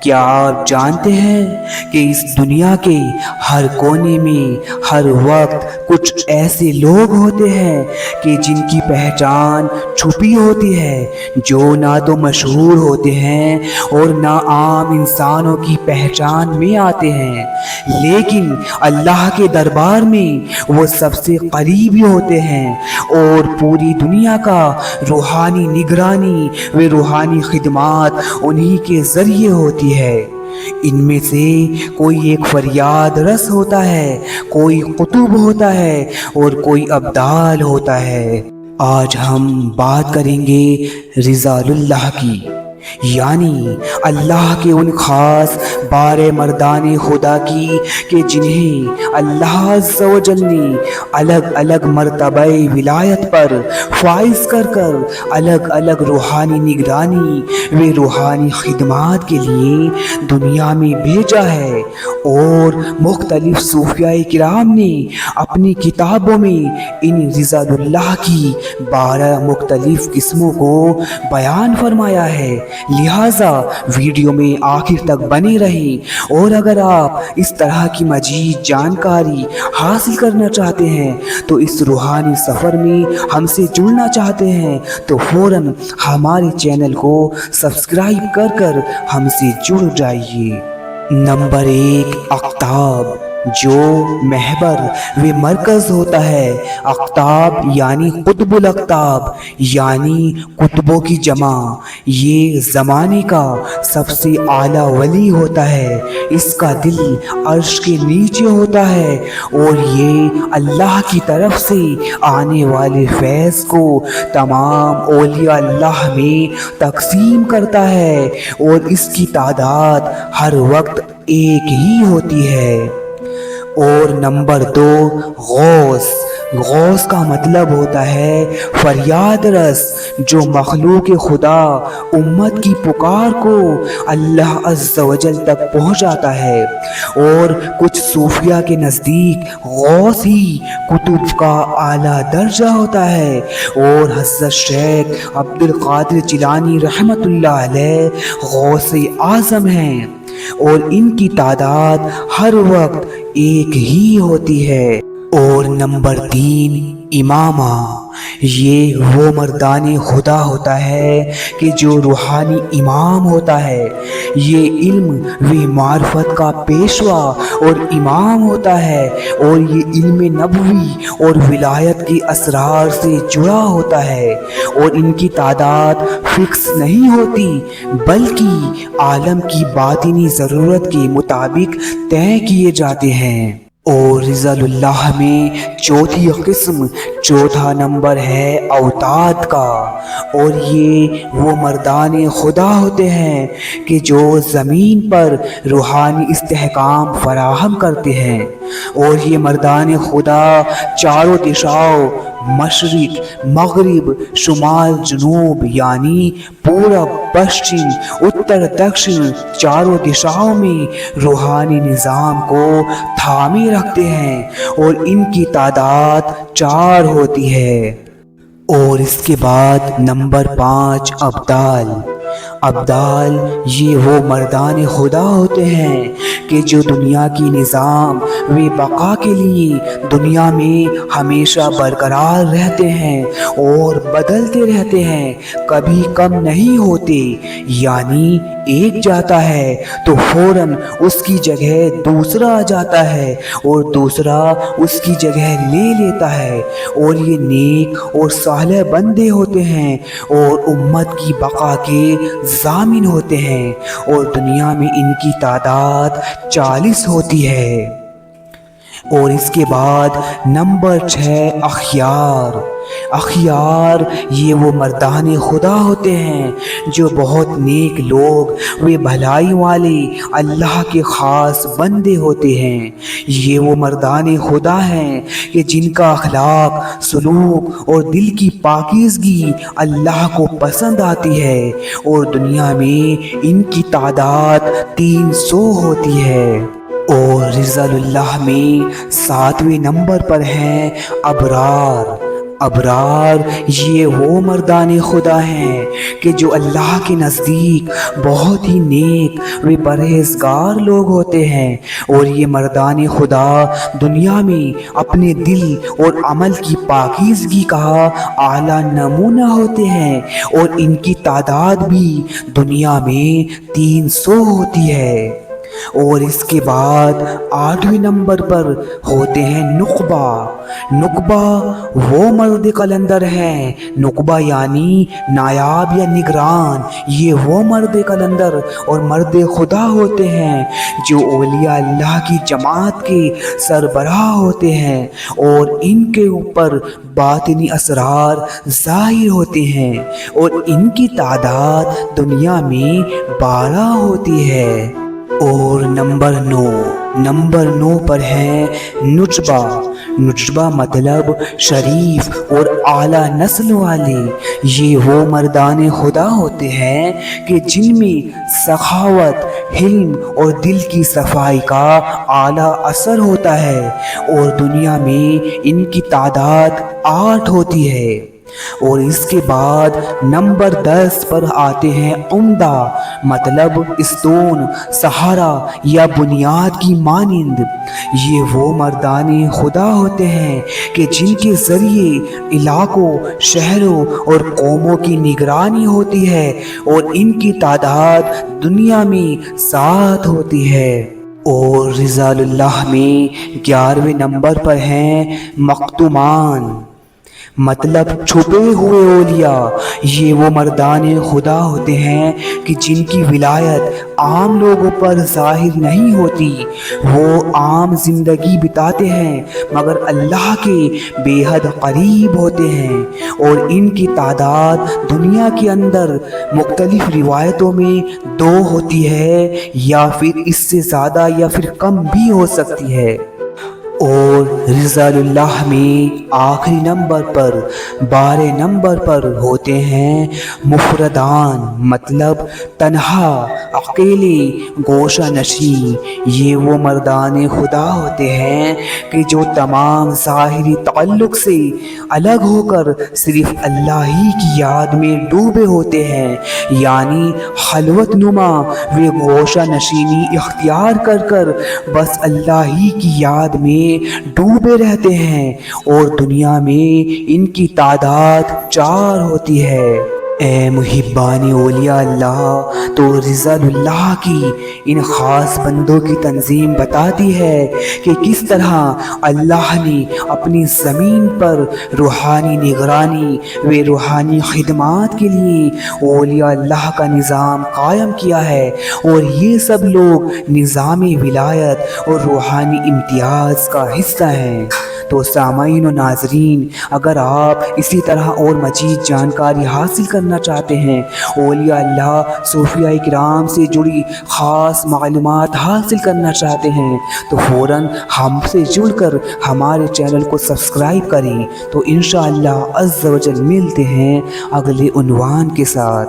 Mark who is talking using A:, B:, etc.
A: کیا آپ جانتے ہیں کہ اس دنیا کے ہر کونے میں ہر وقت کچھ ایسے لوگ ہوتے ہیں کہ جن کی پہچان چھپی ہوتی ہے، جو نہ تو مشہور ہوتے ہیں اور نہ عام انسانوں کی پہچان میں آتے ہیں، لیکن اللہ کے دربار میں وہ سب سے قریبی ہوتے ہیں اور پوری دنیا کا روحانی نگرانی و روحانی خدمات انہی کے ذریعے ہوتی ہے۔ ان میں سے کوئی ایک فریاد رس ہوتا ہے، کوئی قطب ہوتا ہے اور کوئی ابدال ہوتا ہے۔ آج ہم بات کریں گے رضال اللہ کی، یعنی اللہ کے ان خاص بارے مردان خدا کی کہ جنہیں اللہ عز و جل نے الگ الگ مرتبہ ولایت پر فائز کر کر الگ الگ روحانی نگرانی و روحانی خدمات کے لیے دنیا میں بھیجا ہے، اور مختلف صوفیاء کرام نے اپنی کتابوں میں ان رضال اللہ کی 12 مختلف قسموں کو بیان فرمایا ہے۔ لہٰذا ویڈیو میں آخر تک بنے رہیں، اور اگر آپ اس طرح کی مزید جانکاری حاصل کرنا چاہتے ہیں تو اس روحانی سفر میں ہم سے جڑنا چاہتے ہیں تو فوراً ہمارے چینل کو سبسکرائب کر کر ہم سے جڑ جائیے۔ نمبر 1، اقطاب، جو محور و مرکز ہوتا ہے۔ اقطاب یعنی قطب الاقطاب، یعنی قطبوں کی جمع۔ یہ زمانے کا سب سے اعلیٰ ولی ہوتا ہے، اس کا دل عرش کے نیچے ہوتا ہے اور یہ اللہ کی طرف سے آنے والے فیض کو تمام اولیاء اللہ میں تقسیم کرتا ہے، اور اس کی تعداد ہر وقت ایک ہی ہوتی ہے۔ اور نمبر 2، غوث۔ غوث کا مطلب ہوتا ہے فریاد رس، جو مخلوق خدا امت کی پکار کو اللہ عز و جل تک پہنچاتا ہے، اور کچھ صوفیاء کے نزدیک غوث ہی قطب کا اعلیٰ درجہ ہوتا ہے، اور حضرت شیخ عبد القادر جیلانی رحمۃ اللہ علیہ غوث اعظم ہیں، اور ان کی تعداد ہر وقت ایک ہی ہوتی ہے۔ اور نمبر 3، امامہ۔ یہ وہ مردان خدا ہوتا ہے کہ جو روحانی امام ہوتا ہے، یہ علم و معرفت کا پیشوا اور امام ہوتا ہے، اور یہ علم نبوی اور ولایت کے اسرار سے جڑا ہوتا ہے، اور ان کی تعداد فکس نہیں ہوتی بلکہ عالم کی باطنی ضرورت کے مطابق طے کیے جاتے ہیں۔ اور رضال اللہ میں چوتھی قسم، چوتھا نمبر ہے اوتاد کا، اور یہ وہ مردان خدا ہوتے ہیں کہ جو زمین پر روحانی استحکام فراہم کرتے ہیں، اور یہ مردان خدا چاروں دشاؤں، مشرق، مغرب، شمال، جنوب، یعنی پورب، پشچم، اتر، دکشن، چاروں دشاؤں میں روحانی نظام کو تھامے رکھتے ہیں، اور ان کی تعداد 4 ہوتی ہے۔ اور اس کے بعد نمبر 5، ابدال۔ ابدال یہ وہ مردان خدا ہوتے ہیں کہ جو دنیا کی نظام و بقا کے لیے دنیا میں ہمیشہ برقرار رہتے ہیں اور بدلتے رہتے ہیں، کبھی کم نہیں ہوتے، یعنی ایک جاتا ہے تو فوراً اس کی جگہ دوسرا آ جاتا ہے اور دوسرا اس کی جگہ لے لیتا ہے، اور یہ نیک اور صالح بندے ہوتے ہیں اور امت کی بقا کے ضامن ہوتے ہیں، اور دنیا میں ان کی تعداد 40 ہوتی ہے۔ اور اس کے بعد نمبر 6، اخیار۔ اخیار یہ وہ مردان خدا ہوتے ہیں جو بہت نیک لوگ و بھلائی والے اللہ کے خاص بندے ہوتے ہیں۔ یہ وہ مردان خدا ہیں کہ جن کا اخلاق، سلوک اور دل کی پاکیزگی اللہ کو پسند آتی ہے، اور دنیا میں ان کی تعداد 300 ہوتی ہے۔ اور رضال اللہ میں 7ویں نمبر پر ہیں ابرار۔ ابرار یہ وہ مردان خدا ہیں کہ جو اللہ کے نزدیک بہت ہی نیک و پرہیزگار لوگ ہوتے ہیں، اور یہ مردان خدا دنیا میں اپنے دل اور عمل کی پاکیزگی کا اعلیٰ نمونہ ہوتے ہیں، اور ان کی تعداد بھی دنیا میں 300 ہوتی ہے۔ اور اس کے بعد 8ویں نمبر پر ہوتے ہیں نقبہ۔ نقبہ وہ مرد قلندر ہیں، نقبہ یعنی نائب یا نگران۔ یہ وہ مرد قلندر اور مرد خدا ہوتے ہیں جو اولیاء اللہ کی جماعت کے سربراہ ہوتے ہیں، اور ان کے اوپر باطنی اسرار ظاہر ہوتے ہیں، اور ان کی تعداد دنیا میں 12 ہوتی ہے۔ اور نمبر 9 پر ہے نجبہ۔ نجبہ مطلب شریف اور اعلیٰ نسل والے۔ یہ وہ مردان خدا ہوتے ہیں کہ جن میں سخاوت، حلم اور دل کی صفائی کا اعلیٰ اثر ہوتا ہے، اور دنیا میں ان کی تعداد 8 ہوتی ہے۔ اور اس کے بعد نمبر 10 پر آتے ہیں عمدہ، مطلب استون، سہارا یا بنیاد کی مانند۔ یہ وہ مردان خدا ہوتے ہیں کہ جن کے ذریعے علاقوں، شہروں اور قوموں کی نگرانی ہوتی ہے، اور ان کی تعداد دنیا میں 7 ہوتی ہے۔ اور رضال اللہ میں 11ویں نمبر پر ہیں مختومان، مطلب چھپے ہوئے اولیاء۔ یہ وہ مردان خدا ہوتے ہیں کہ جن کی ولایت عام لوگوں پر ظاہر نہیں ہوتی۔ وہ عام زندگی بتاتے ہیں مگر اللہ کے بے حد قریب ہوتے ہیں، اور ان کی تعداد دنیا کے اندر مختلف روایتوں میں 2 ہوتی ہے، یا پھر اس سے زیادہ یا پھر کم بھی ہو سکتی ہے۔ اور رضال اللہ میں آخری نمبر پر 12 نمبر پر ہوتے ہیں مفردان، مطلب تنہا، اکیلے، گوشہ نشین۔ یہ وہ مردان خدا ہوتے ہیں کہ جو تمام ظاہری تعلق سے الگ ہو کر صرف اللہ ہی کی یاد میں ڈوبے ہوتے ہیں، یعنی خلوت نما و گوشہ نشینی اختیار کر کر بس اللہ ہی کی یاد میں ڈوبے رہتے ہیں، اور دنیا میں ان کی تعداد 4 ہوتی ہے۔ اے محبان اولیاء اللہ، تو رضال اللہ کی ان خاص بندوں کی تنظیم بتاتی ہے کہ کس طرح اللہ نے اپنی زمین پر روحانی نگرانی و روحانی خدمات کے لیے اولیاء اللہ کا نظام قائم کیا ہے، اور یہ سب لوگ نظام ولایت اور روحانی امتیاز کا حصہ ہیں۔ تو سامعین و ناظرین، اگر آپ اسی طرح اور مزید جانکاری حاصل کرنا چاہتے ہیں، اولیاء اللہ، صوفیاء کرام سے جڑی خاص معلومات حاصل کرنا چاہتے ہیں، تو فوراً ہم سے جڑ کر ہمارے چینل کو سبسکرائب کریں۔ تو انشاءاللہ عز و جل ملتے ہیں اگلے عنوان کے ساتھ۔